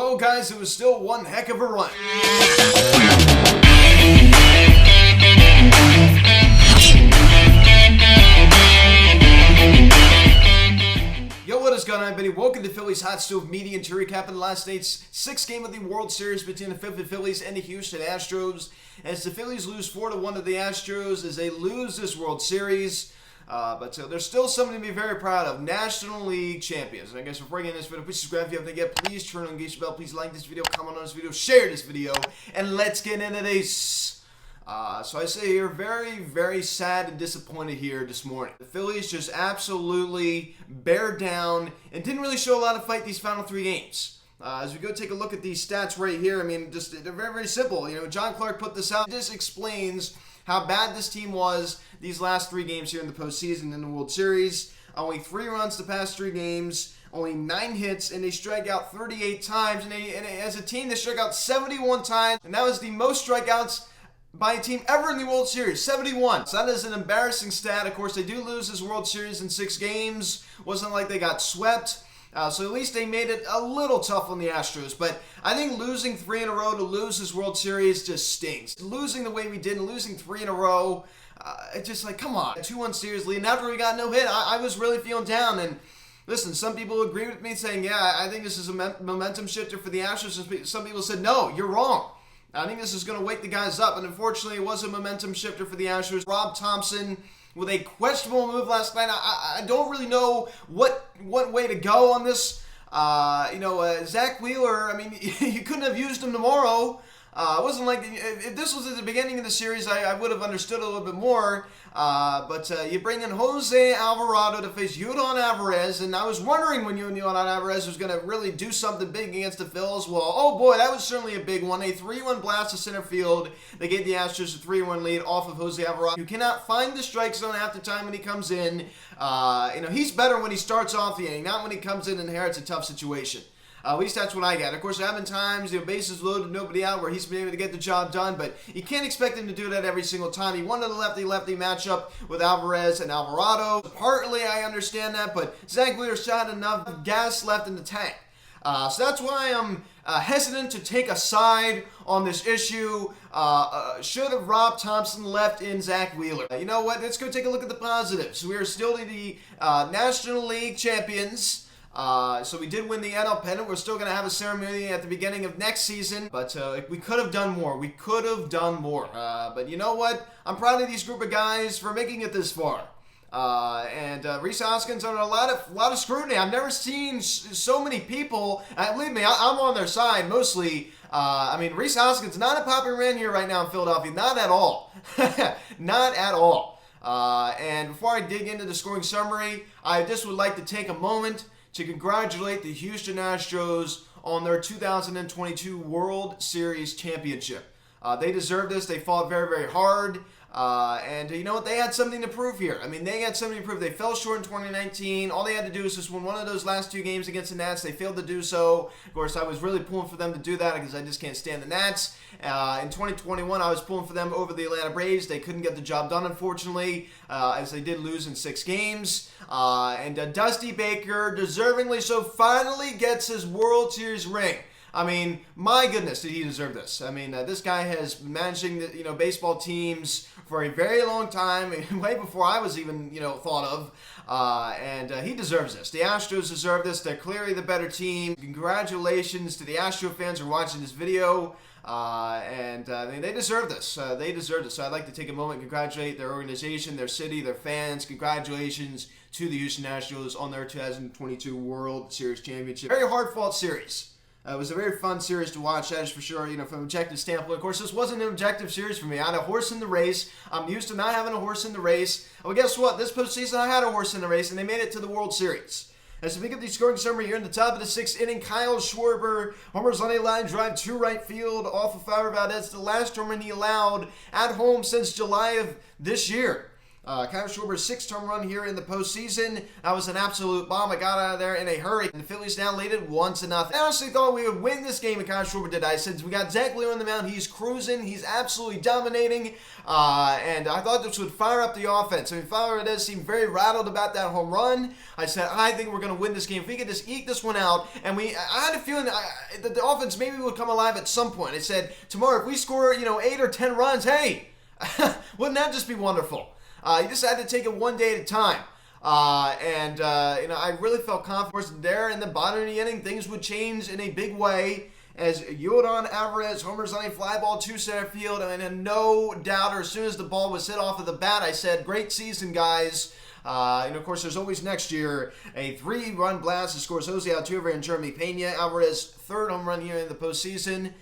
Well, guys, it was still one heck of a run. Yo, what is going on, everybody? Welcome to Phillies Hot Stove Media, and to recap in last night's sixth game of the World Series between the Philadelphia Phillies and the Houston Astros. As the Phillies lose 4-1 to the Astros as they lose this World Series. But there's still something to be very proud of. National League champions. And I guess before getting this video, please subscribe if you haven't yet. Please turn on the engagement bell. Please like this video, comment on this video, share this video, and let's get into this. So I say here, very, very sad and disappointed here this morning. The Phillies just absolutely bear down and didn't really show a lot of fight these final three games. As we go take a look at these stats right here, I mean, they're very, very simple. You know, John Clark put this out. This explains how bad this team was these last three games here in the postseason in the World Series. Only 3 runs the past 3 games, only 9 hits, and they strike out 38 times. And as a team, they struck out 71 times, and that was the most strikeouts by a team ever in the World Series, 71. So that is an embarrassing stat. Of course, they do lose this World Series in 6 games. Wasn't like they got swept. So at least they made it a little tough on the Astros. But I think losing 3 in a row to lose this World Series just stings. Losing the way we did and losing 3 in a row, it's just like, come on. 2-1 series lead. And after we got no hit, I was really feeling down. And listen, some people agree with me saying, yeah, I think this is a momentum shifter for the Astros. Some people said, no, you're wrong. I think this is going to wake the guys up. And unfortunately, it was a momentum shifter for the Astros. Rob Thompson with a questionable move last night. I don't really know what way to go on this. Zach Wheeler, I mean, you couldn't have used him tomorrow. It wasn't like, if this was at the beginning of the series, I would have understood a little bit more. But you bring in Jose Alvarado to face Yordan Alvarez, and I was wondering when Yordan Alvarez was going to really do something big against the Phils. Well, oh boy, that was certainly a big one. A 3-1 blast to center field. They gave the Astros a 3-1 lead off of Jose Alvarado. You cannot find the strike zone half the time when he comes in. He's better when he starts off the inning, not when he comes in and inherits a tough situation. At least that's what I got. Of course, there have been times, bases loaded, nobody out, where he's been able to get the job done, but you can't expect him to do that every single time. He wanted a lefty-lefty matchup with Alvarez and Alvarado. Partly, I understand that, but Zach Wheeler shot enough gas left in the tank. So that's why I'm hesitant to take a side on this issue. Should have Rob Thompson left in Zach Wheeler? You know what? Let's go take a look at the positives. We are still the National League champions. So we did win the NL pennant. We're still going to have a ceremony at the beginning of next season. But we could have done more. We could have done more. But you know what? I'm proud of these group of guys for making it this far. Rhys Hoskins under a lot of scrutiny. I've never seen so many people. Believe me, I'm on their side mostly. Rhys Hoskins, not a popular man here right now in Philadelphia. Not at all. Not at all. And before I dig into the scoring summary, I just would like to take a moment to congratulate the Houston Astros on their 2022 World Series championship. They deserve this. They fought very, very hard. And you know what? They had something to prove here. I mean, they had something to prove. They fell short in 2019. All they had to do was just win one of those last 2 games against the Nats. They failed to do so. Of course, I was really pulling for them to do that because I just can't stand the Nats. In 2021, I was pulling for them over the Atlanta Braves. They couldn't get the job done, unfortunately, as they did lose in 6 games. Dusty Baker, deservingly so, finally gets his World Series ring. I mean, my goodness, did he deserve this? I mean, this guy has been managing the baseball teams for a very long time, way before I was even thought of, he deserves this. The Astros deserve this. They're clearly the better team. Congratulations to the Astro fans who are watching this video. They deserve this. They deserve this. So I'd like to take a moment and congratulate their organization, their city, their fans. Congratulations to the Houston Astros on their 2022 World Series championship. Very hard-fought series. It was a very fun series to watch, that is for sure, from an objective standpoint. Of course, this wasn't an objective series for me. I had a horse in the race. I'm used to not having a horse in the race. Well, guess what? This postseason, I had a horse in the race, and they made it to the World Series. As we pick up the scoring summary here in the top of the 6th inning, Kyle Schwarber homers on a line drive to right field off of Fowler Valdez, the last homer he allowed at home since July of this year. Kyle Schwarber's 6th home run here in the postseason. That was an absolute bomb. I got out of there in a hurry. And the Phillies now lead it 1-0. I honestly thought we would win this game, and Kyle Schwarber did. I said, we got Zach Leo on the mound. He's cruising. He's absolutely dominating. And I thought this would fire up the offense. I mean, Fowler does seem very rattled about that home run. I said, I think we're going to win this game. If we could just eke this one out. And I had a feeling that the offense maybe would come alive at some point. I said, tomorrow, if we score, 8 or 10 runs, hey, wouldn't that just be wonderful? You just had to take it one day at a time. I really felt confident there in the bottom of the inning. Things would change in a big way as Yordan Alvarez homers on a fly ball to center field. And no doubter, as soon as the ball was hit off of the bat, I said, great season, guys. Of course, there's always next year a 3-run blast that scores Jose Altuve and Jeremy Pena. Alvarez's 3rd home run here in the postseason.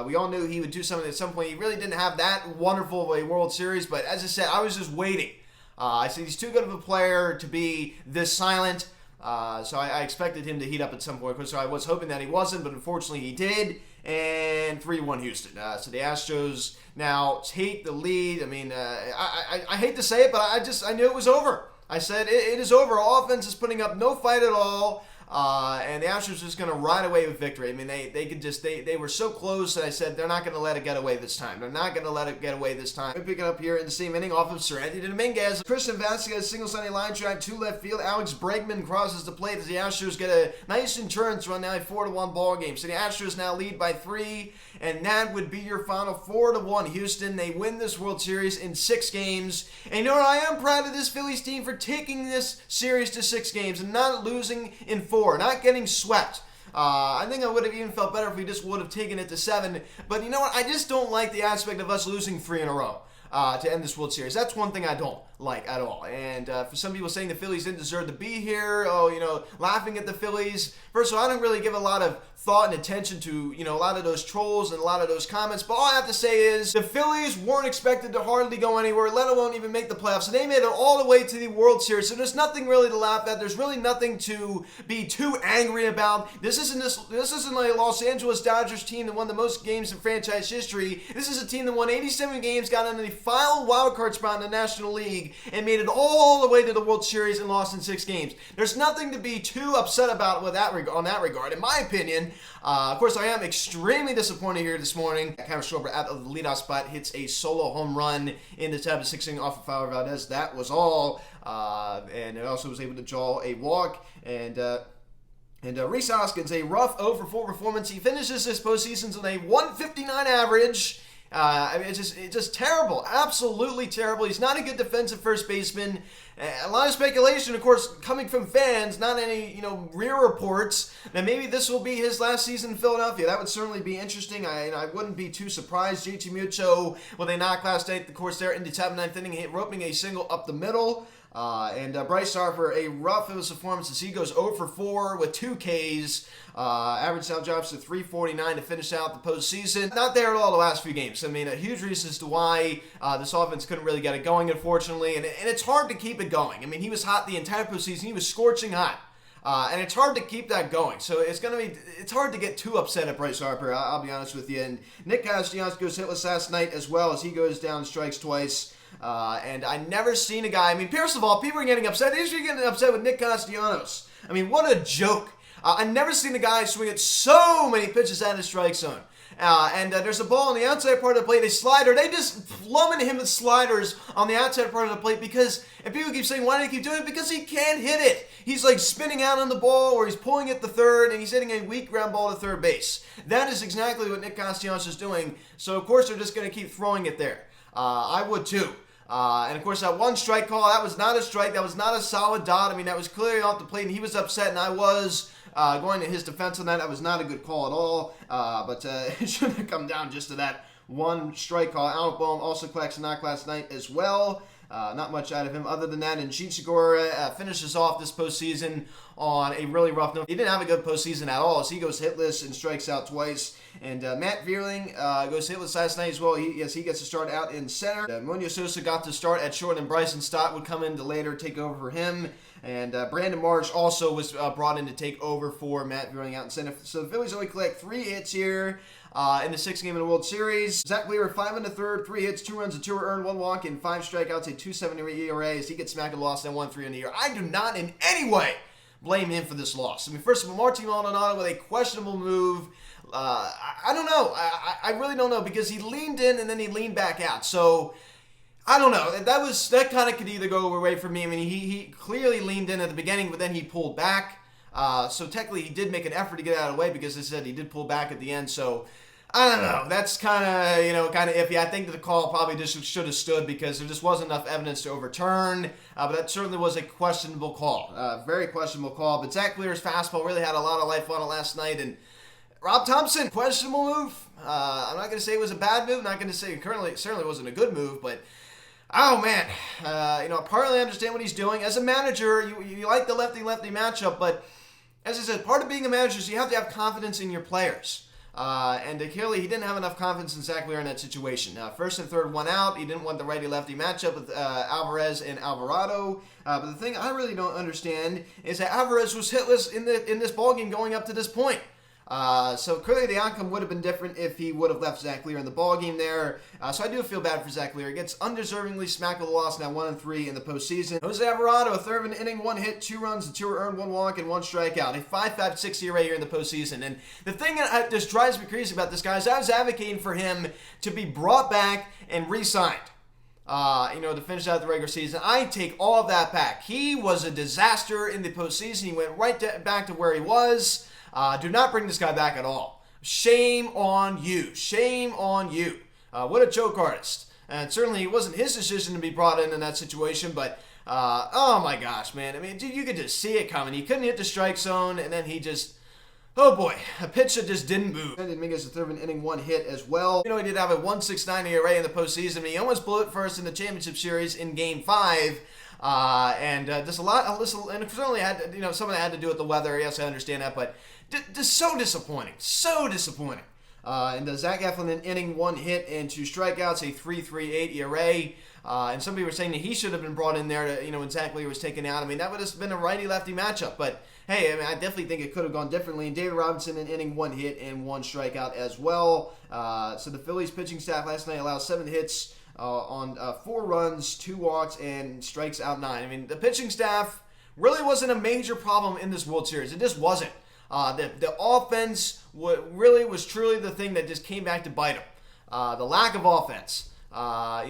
We all knew he would do something at some point. He really didn't have that wonderful of a World Series, but as I said, I was just waiting. I said he's too good of a player to be this silent, so I expected him to heat up at some point. So I was hoping that he wasn't, but unfortunately he did, and 3-1 Houston. So the Astros now take the lead. I mean, I hate to say it, but I knew it was over. I said it is over. Our offense is putting up no fight at all. And the Astros are just going to ride away with victory. I mean, they were so close that I said they're not going to let it get away this time. They're not going to let it get away this time. We pick it up here in the same inning off of Serandy Dominguez. Christian Vasquez singles on a line drive to left field. Alex Bregman crosses the plate as the Astros get a nice insurance run, now a 4-1 ball game. So the Astros now lead by 3, and that would be your final 4-1 Houston. They win this World Series in 6 games. And you know what? I am proud of this Phillies team for taking this series to 6 games and not losing in 4. Not getting swept. I think I would have even felt better if we just would have taken it to 7. But you know what? I just don't like the aspect of us losing 3 in a row to end this World Series. That's one thing I don't like at all. And for some people saying the Phillies didn't deserve to be here, laughing at the Phillies. First of all, I don't really give a lot of thought and attention to, a lot of those trolls and a lot of those comments. But all I have to say is the Phillies weren't expected to hardly go anywhere, let alone even make the playoffs. And they made it all the way to the World Series. So there's nothing really to laugh at. There's really nothing to be too angry about. This isn't like a Los Angeles Dodgers team that won the most games in franchise history. This is a team that won 87 games, got in the final wild card spot in the National League, and made it all the way to the World Series and lost in 6 games. There's nothing to be too upset about on that regard, in my opinion. Of course, I am extremely disappointed here this morning. Kyle Schwarber out of the leadoff spot hits a solo home run in the top of 6th inning off of Fowler Valdez. That was all. And it also was able to draw a walk. And Rhys Hoskins, a rough 0-for-4 performance. He finishes this postseason with a 159 average. It's just terrible. Absolutely terrible. He's not a good defensive first baseman. A lot of speculation, of course, coming from fans, not any, real reports, that maybe this will be his last season in Philadelphia. That would certainly be interesting. I wouldn't be too surprised. JT Muto with a knock last night, of course, there in the top 9th inning, roping a single up the middle. Bryce Harper, a rough performance as he goes 0-for-4 with 2 Ks. Average now drops to 349 to finish out the postseason. Not there at all the last few games. I mean, a huge reason as to why this offense couldn't really get it going, unfortunately. And it's hard to keep it going. I mean, he was hot the entire postseason. He was scorching hot. And it's hard to keep that going. So it's hard to get too upset at Bryce Harper, I'll be honest with you. And Nick Castellanos goes hitless last night as well as he goes down strikes twice. And I never seen a guy, first of all, people are getting upset. They're getting upset with Nick Castellanos. What a joke. I never seen a guy swing at so many pitches out of the strike zone. There's a ball on the outside part of the plate, a slider. They just plummet him with sliders on the outside part of the plate and people keep saying, why do they keep doing it? Because he can't hit it. He's like spinning out on the ball or he's pulling it to third and he's hitting a weak ground ball to third base. That is exactly what Nick Castellanos is doing. So, of course, they're just going to keep throwing it there. I would too. And of course, that one strike call, that was not a strike. That was not a solid dot. That was clearly off the plate, and he was upset, and I was going to his defense on that. That was not a good call at all. But it shouldn't have come down just to that one strike call. Alec Boehm also collects a knock last night as well. Not much out of him other than that. And Jean Segura finishes off this postseason on a really rough note. He didn't have a good postseason at all, so he goes hitless and strikes out twice. And Matt Vierling goes hitless last night as well. He gets to start out in center. Munoz Sosa got to start at short, and Bryson Stott would come in to later take over for him. And Brandon Marsh also was brought in to take over for Matt running out in center. So the Phillies only collect 3 hits here in the 6th game of the World Series. Zach Wheeler, 5 1/3, 3 hits, 2 runs, a 2 earned, 1 walk, and 5 strikeouts, a 2.70 ERA as he gets smacked and lost and 1-3 in the year. I do not in any way blame him for this loss. I mean, first of all, Martin Maldonado with a questionable move. I don't know. I really don't know because he leaned in and then he leaned back out. So I don't know. That kind of could either go away from me. I mean, he clearly leaned in at the beginning, but then he pulled back. So technically, he did make an effort to get out of the way because, as I said, he did pull back at the end. So I don't know. That's kind of iffy. I think that the call probably just should have stood because there just wasn't enough evidence to overturn. But that certainly was a questionable call. Very questionable call. But Zach Wheeler's fastball really had a lot of life on it last night. And Rob Thompson, questionable move. I'm not going to say it was a bad move. Not going to say it certainly wasn't a good move. But oh, man. I partly understand what he's doing. As a manager, you like the lefty-lefty matchup. But as I said, part of being a manager is you have to have confidence in your players. And clearly, he didn't have enough confidence in Zach Wheeler in that situation. First and third, 1 out. He didn't want the righty-lefty matchup with Alvarez and Alvarado. But the thing I really don't understand is that Alvarez was hitless in this ballgame going up to this point. So clearly the outcome would have been different if he would have left Zach Wheeler in the ballgame there. So I do feel bad for Zach Wheeler. He gets undeservingly smacked with a loss, now 1-3 in the postseason. Jose Alvarado, a third of an inning, 1 hit, 2 runs, 2 earned, 1 walk, and 1 strikeout. A 5.56 ERA here in the postseason. And the thing that just drives me crazy about this guy is I was advocating for him to be brought back and re-signed. To finish out the regular season. I take all of that back. He was a disaster in the postseason. He went right back to where he was. Do not bring this guy back at all. Shame on you. Shame on you. What a joke artist. And certainly it wasn't his decision to be brought in that situation, but oh my gosh, man. I mean, dude, you could just see it coming. He couldn't hit the strike zone, and then he just, oh boy, a pitch that just didn't move. And Dominguez, a third of an inning, 1 hit as well. He did have a 1.69 ERA in the postseason. I mean, he almost blew it first in the championship series in Game 5. Just a lot, and certainly had, some of that had to do with the weather. Yes, I understand that, but just so disappointing. So disappointing. And Zach Eflin, an inning, 1 hit, and 2 strikeouts, a 3.38 ERA. And some people were saying that he should have been brought in there to, when Zach Wheeler was taken out. I mean, that would have been a righty-lefty matchup. But, hey, I definitely think it could have gone differently. And David Robinson, an inning, 1 hit, and 1 strikeout as well. So the Phillies pitching staff last night allowed 7 hits on 4 runs, 2 walks, and strikes out 9. I mean, the pitching staff really wasn't a major problem in this World Series. It just wasn't. The offense really was truly the thing that just came back to bite them. The lack of offense. You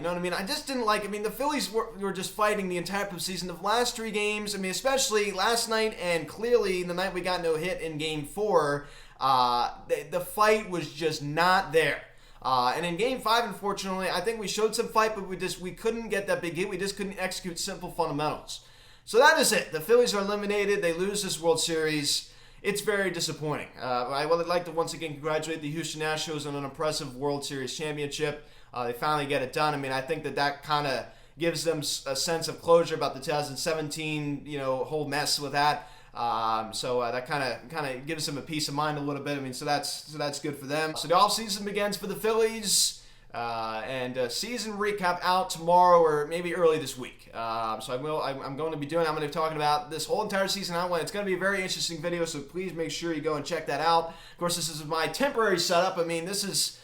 know what I mean? I just didn't like. I mean, the Phillies were just fighting the entire postseason. The last 3 games, I mean, especially last night and clearly the night we got no hit in Game 4, the fight was just not there. And in Game 5, unfortunately, I think we showed some fight, but we couldn't get that big hit. We just couldn't execute simple fundamentals. So that is it. The Phillies are eliminated. They lose this World Series. It's very disappointing. I would like to once again congratulate the Houston Astros on an impressive World Series championship. They finally get it done. I mean, I think that kind of gives them a sense of closure about the 2017, whole mess with that. So that kind of gives them a peace of mind a little bit. I mean, so that's good for them. So the offseason begins for the Phillies. And season recap out tomorrow or maybe early this week. So I'm going to be I'm going to be talking about this whole entire season out. It's going to be a very interesting video, so please make sure you go and check that out. Of course, this is my temporary setup. I mean, this is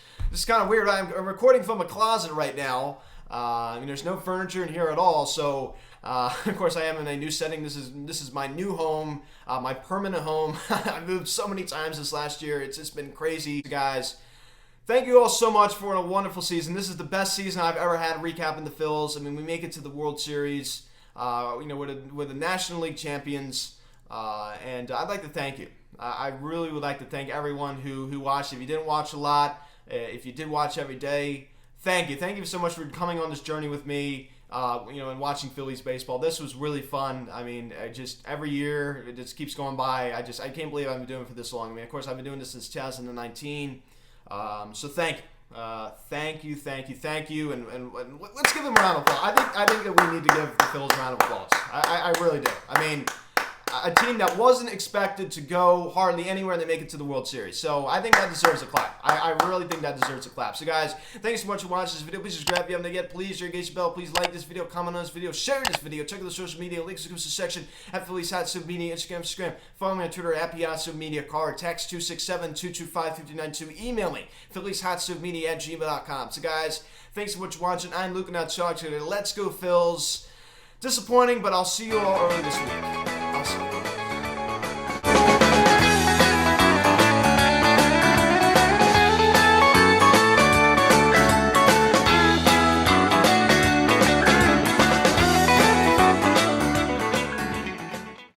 kind of weird. I'm recording from a closet right now. There's no furniture in here at all, so of course I am in a new setting. This is my new home, my permanent home. I moved so many times this last year. It's just been crazy, guys. Thank you all so much for a wonderful season. This is the best season I've ever had recapping the Phils. I mean, we make it to the World Series. We're the National League champions, and I'd like to thank you. I really would like to thank everyone who watched. If you didn't watch a lot, if you did watch every day, thank you. Thank you so much for coming on this journey with me. And watching Phillies baseball. This was really fun. I mean, just every year it just keeps going by. I can't believe I've been doing it for this long. I mean, of course, I've been doing this since 2019. So thank you. Thank you, and let's give them a round of applause. I think that we need to give the Phillies a round of applause. I really do. I mean, a team that wasn't expected to go hardly anywhere and they make it to the World Series. So I think that deserves a clap. I really think that deserves a clap. So guys, thanks so much for watching this video. Please subscribe if you haven't yet. Please engage the bell. Please like this video, comment on this video, share this video. Check out the social media links in the description section at Phillies HOU Media, Instagram. Follow me on Twitter at HOU Media. Call or text 267-225-5092. Email me, phillieshotsoupmedia@gmail.com. So guys, thanks so much for watching. I'm Luke and I'll talk to you later. Let's go Phils. Disappointing, but I'll see you all early this week.